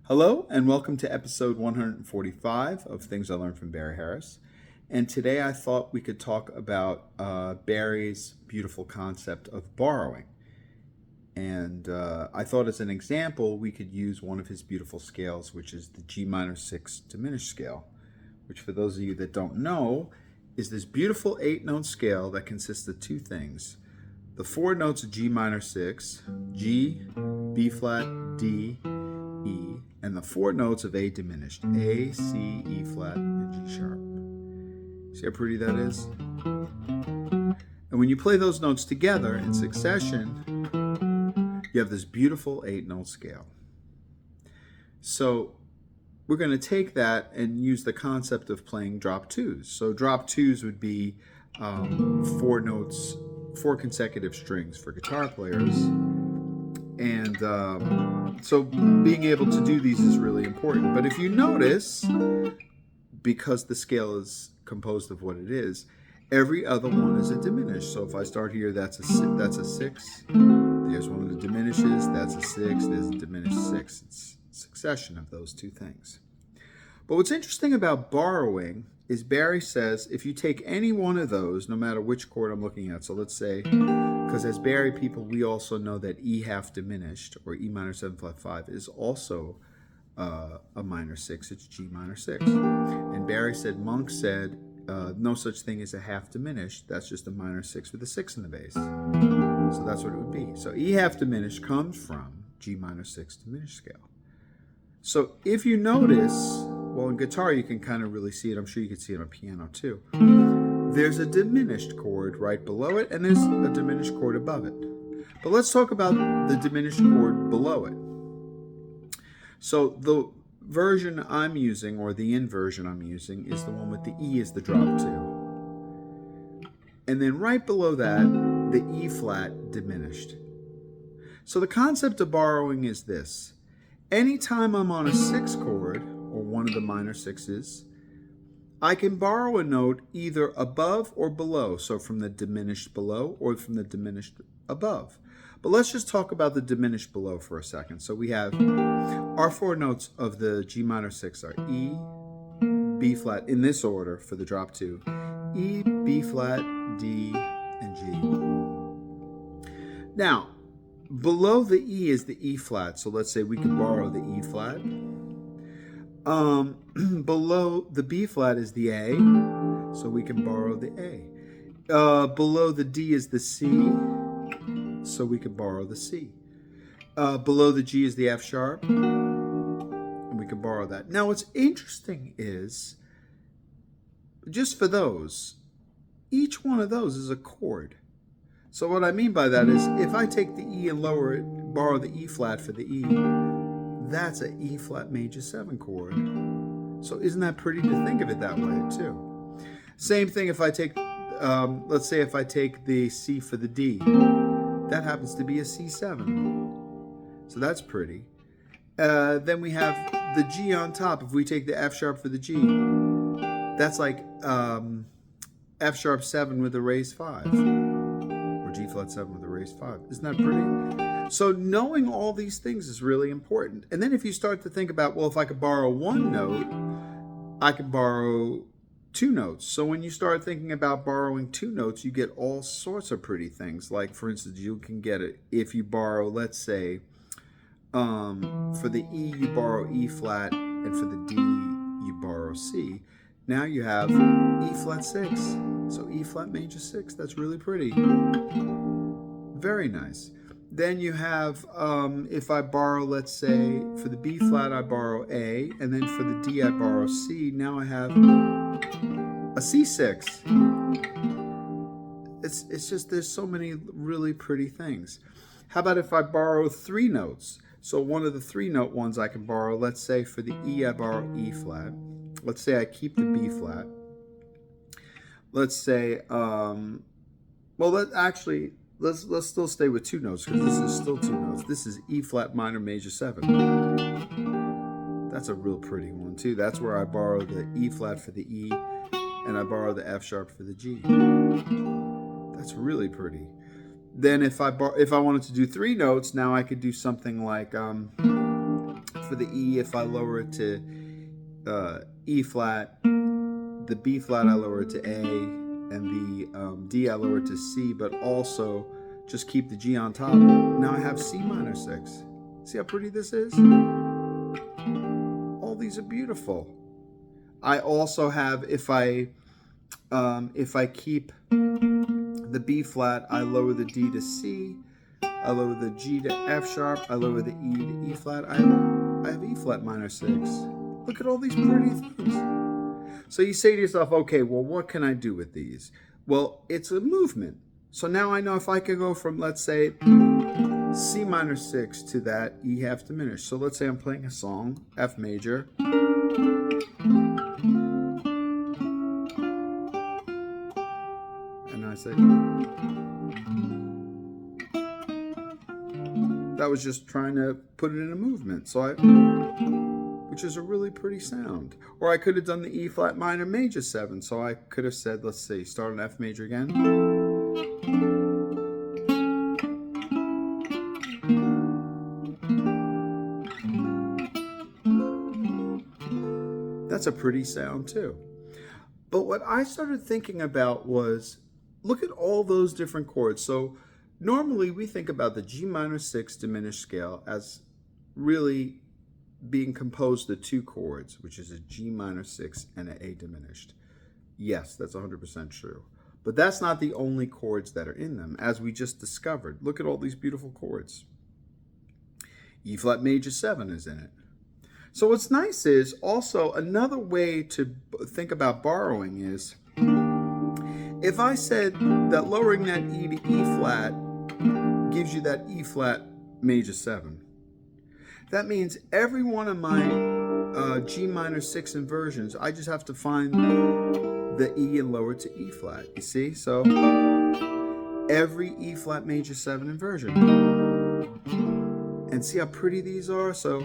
Hello, and welcome to episode 145 of Things I Learned from Barry Harris. And today I thought we could talk about Barry's beautiful concept of borrowing. And I thought as an example, we could use one of his beautiful scales, which is the G minor 6 diminished scale, which for those of you that don't know, is this beautiful 8-note scale that consists of two things. The 4 notes of G minor 6, G, B flat, D, E, and the 4 notes of A diminished, A, C, E flat, and G sharp. See how pretty that is? And when you play those notes together in succession, you have this beautiful 8-note scale. So we're going to take that and use the concept of playing drop twos. So drop twos would be 4 notes, 4 consecutive strings for guitar players. And so being able to do these is really important. But if you notice, because the scale is composed of what it is, every other one is a diminished. So if I start here, that's a 6. There's one of the diminishes. That's a 6. There's a diminished 6. It's a succession of those two things. But what's interesting about borrowing is Barry says if you take any one of those, no matter which chord I'm looking at, so let's say, because as Barry people, we also know that E half diminished, or E minor 7 flat 5, is also a minor 6. It's G minor 6. And Barry said, Monk said, no such thing as a half diminished. That's just a minor 6 with a 6 in the bass. So that's what it would be. So E half diminished comes from G minor 6 diminished scale. So if you notice, well, in guitar you can kind of really see it. I'm sure you can see it on piano too. There's a diminished chord right below it, and there's a diminished chord above it. But let's talk about the diminished chord below it. So the version I'm using, or the inversion I'm using, is the one with the E as the drop 2. And then right below that, the E flat diminished. So the concept of borrowing is this. Anytime I'm on a 6 chord, or one of the minor 6s, I can borrow a note either above or below, so from the diminished below or from the diminished above. But let's just talk about the diminished below for a second. So we have our 4 notes of the G minor 6 are E, B flat in this order for the drop 2, E, B flat, D, and G. Now, below the E is the E flat, so let's say we could borrow the E flat. Below the B flat is the A, so we can borrow the A. Below the D is the C, so we can borrow the C. Below the G is the F sharp, and we can borrow that. Now what's interesting is, just for those, each one of those is a chord. So what I mean by that is, if I take the E and lower it, borrow the E flat for the E, that's an E flat major 7 chord. So isn't that pretty to think of it that way too? Same thing if I take, let's say if I take the C for the D, that happens to be a C7. So that's pretty. Then we have the G on top. If we take the F sharp for the G, that's like F sharp 7 with a raised 5. Or G flat 7 with a raised 5. Isn't that pretty? So knowing all these things is really important. And then if you start to think about, well, if I could borrow 1 note, I could borrow 2 notes. So when you start thinking about borrowing 2 notes, you get all sorts of pretty things. Like, for instance, you can get it if you borrow, let's say, for the E, you borrow E flat, and for the D, you borrow C. Now you have E flat 6. So E flat major 6. That's really pretty. Very nice. Then you have, if I borrow, let's say, for the B flat, I borrow A, and then for the D, I borrow C. Now I have a C6. It's just, there's so many really pretty things. How about if I borrow 3 notes? So one of the 3-note ones I can borrow, let's say for the E, I borrow E flat. Let's say I keep the B flat. Let's say, let's still stay with 2 notes, because this is still 2 notes. This is E flat minor major 7. That's a real pretty one too. That's where I borrow the E flat for the E, and I borrow the F sharp for the G. That's really pretty. Then if I wanted to do 3 notes, now I could do something like for the E, if I lower it to E flat, the B flat I lower it to A, and the D I lower it to C, but also just keep the G on top. Now I have C minor 6. See how pretty this is? All these are beautiful. I also have, if I keep the B flat, I lower the D to C, I lower the G to F sharp, I lower the E to E flat, I have E flat minor 6. Look at all these pretty things. So you say to yourself, okay, well, what can I do with these? Well, it's a movement. So now I know if I could go from, let's say, C minor 6 to that E half diminished. So let's say I'm playing a song, F major. And I say, that was just trying to put it in a movement. So which is a really pretty sound. Or I could have done the E flat minor major 7. So I could have said, let's see, start on F major again. That's a pretty sound too. But what I started thinking about was, look at all those different chords. So normally we think about the G minor 6 diminished scale as really being composed of 2 chords, which is a G minor 6 and an A diminished. Yes, that's 100% true. But that's not the only chords that are in them, as we just discovered. Look at all these beautiful chords. E flat major 7 is in it. So what's nice is also another way to think about borrowing is, if I said that lowering that E to E flat gives you that E flat major 7, that means every one of my G minor 6 inversions, I just have to find the E and lower it to E flat. You see? So every E flat major 7 inversion. And see how pretty these are? So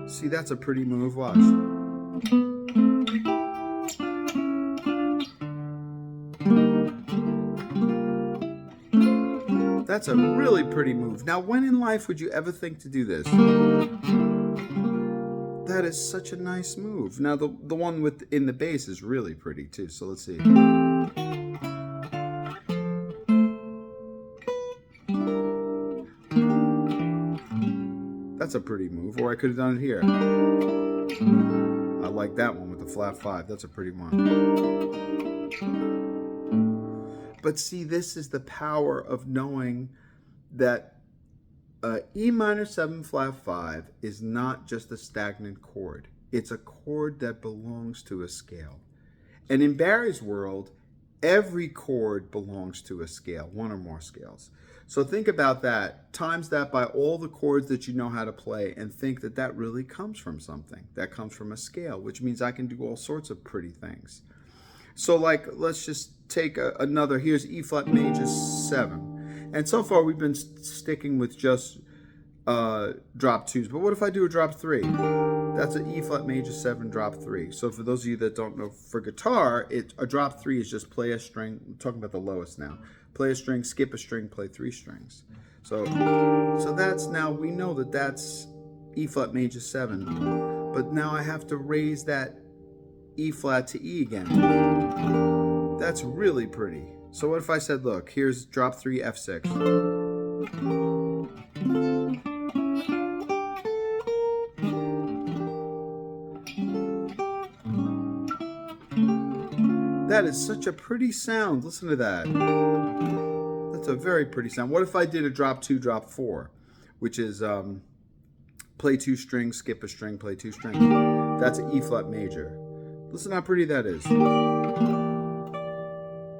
see, that's a pretty move. Watch. That's a really pretty move. Now, when in life would you ever think to do this? That is such a nice move. Now, the one in the bass is really pretty too. So let's see. That's a pretty move. Or I could have done it here. I like that one with the flat 5. That's a pretty one. But see, this is the power of knowing that E minor 7 flat 5 is not just a stagnant chord. It's a chord that belongs to a scale. And in Barry's world, every chord belongs to a scale, one or more scales. So think about that, times that by all the chords that you know how to play, and think that that really comes from something. That comes from a scale, which means I can do all sorts of pretty things. So like, let's just take another, here's E flat major 7. And so far we've been sticking with just drop 2s. But what if I do a drop 3? That's an E flat major 7 drop 3. So for those of you that don't know, for guitar, a drop 3 is just play a string. I'm talking about the lowest now. Play a string, skip a string, play 3 strings. So that's, now we know that that's E flat major 7. But now I have to raise that E flat to E again. That's really pretty. So what if I said, look, here's drop 3 F6. That is such a pretty sound. Listen to that. That's a very pretty sound. What if I did a drop 2, drop 4, which is play 2 strings, skip a string, play 2 strings. That's an E flat major. Listen how pretty that is.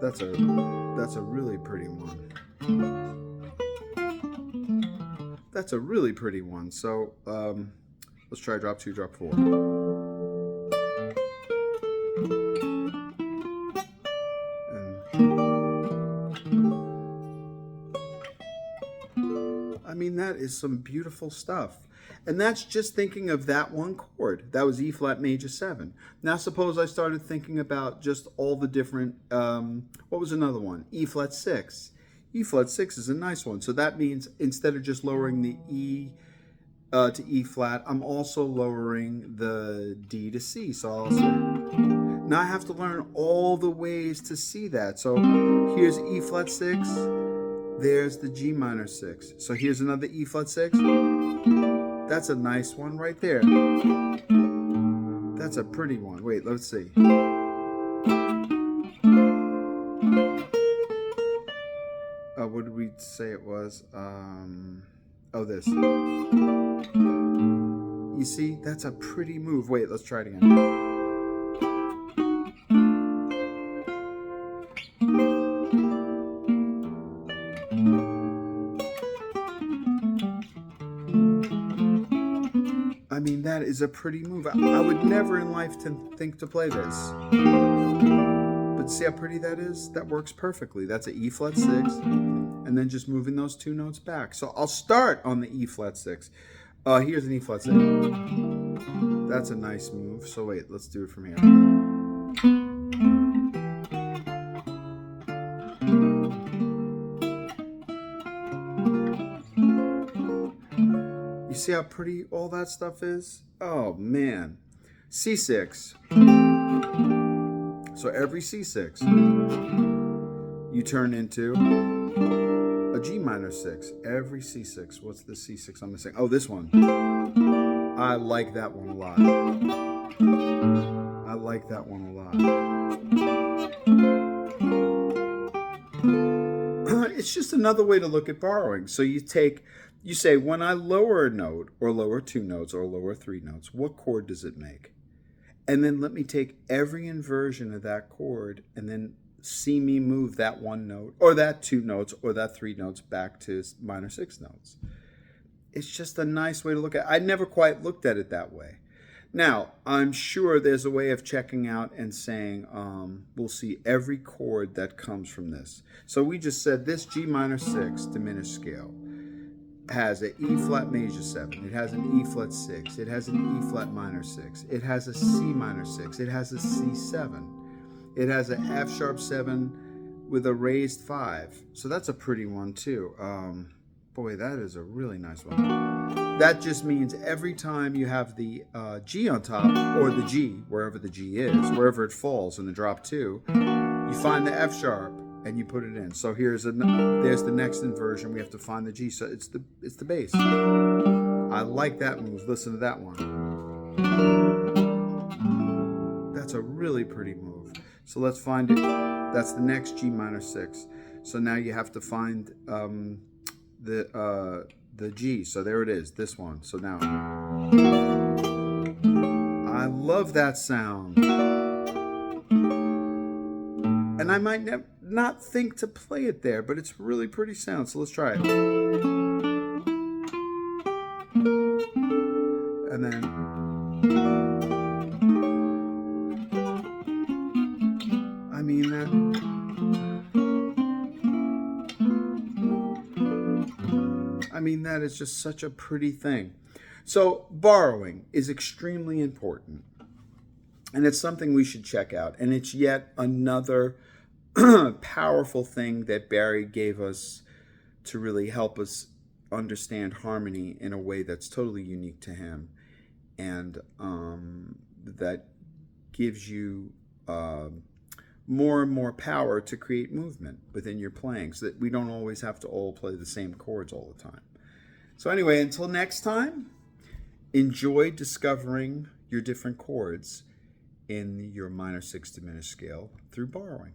That's a really pretty one. That's a really pretty one. So let's try drop 2, drop 4. I mean, that is some beautiful stuff. And that's just thinking of that one chord. That was E flat major 7. Now suppose I started thinking about just all the different, what was another one? E flat 6. E flat 6 is a nice one. So that means instead of just lowering the E to E flat, I'm also lowering the D to C. So I'll say, now I have to learn all the ways to see that. So here's E flat 6, there's the G minor 6. So here's another E flat 6. That's a nice one right there. That's a pretty one. Wait, let's see. What did we say it was? Oh, this. You see, that's a pretty move. Wait, let's try it again. I mean, that is a pretty move. I would never in life think to play this. But see how pretty that is? That works perfectly. That's an E flat 6, and then just moving those two notes back. So I'll start on the E flat 6. Here's an E flat 6. That's a nice move. So wait, let's do it from here. You see how pretty all that stuff is? Oh man. C6. So every C6 you turn into a G minor 6. Every C6. What's the C6 I'm missing? Oh, this one. I like that one a lot. I like that one a lot. It's just another way to look at borrowing. So you say, when I lower a note, or lower 2 notes, or lower 3 notes, what chord does it make? And then let me take every inversion of that chord and then see me move that 1 note, or that 2 notes, or that 3 notes back to minor 6 notes. It's just a nice way to look at it. I never quite looked at it that way. Now, I'm sure there's a way of checking out and saying, we'll see every chord that comes from this. So we just said this G minor 6 diminished scale has an E flat major 7, it has an E flat 6, it has an E flat minor 6, it has a C minor 6, it has a C7, it has an F sharp 7 with a raised 5. So that's a pretty one too. Boy, that is a really nice one. That just means every time you have the G on top, or the G, wherever the G is, wherever it falls in the drop 2, you find the F sharp and you put it in. So there's the next inversion. We have to find the G. So it's the bass. I like that move. Listen to that one. That's a really pretty move. So let's find it. That's the next G minor 6. So now you have to find the G. So there it is. This one. So now I love that sound. And I might not think to play it there, but it's really pretty sound. So let's try it. And then that is just such a pretty thing. So borrowing is extremely important. And it's something we should check out. And it's yet another powerful thing that Barry gave us to really help us understand harmony in a way that's totally unique to him. And that gives you more and more power to create movement within your playing, so that we don't always have to all play the same chords all the time. So anyway, until next time, enjoy discovering your different chords in your minor 6 diminished scale through borrowing.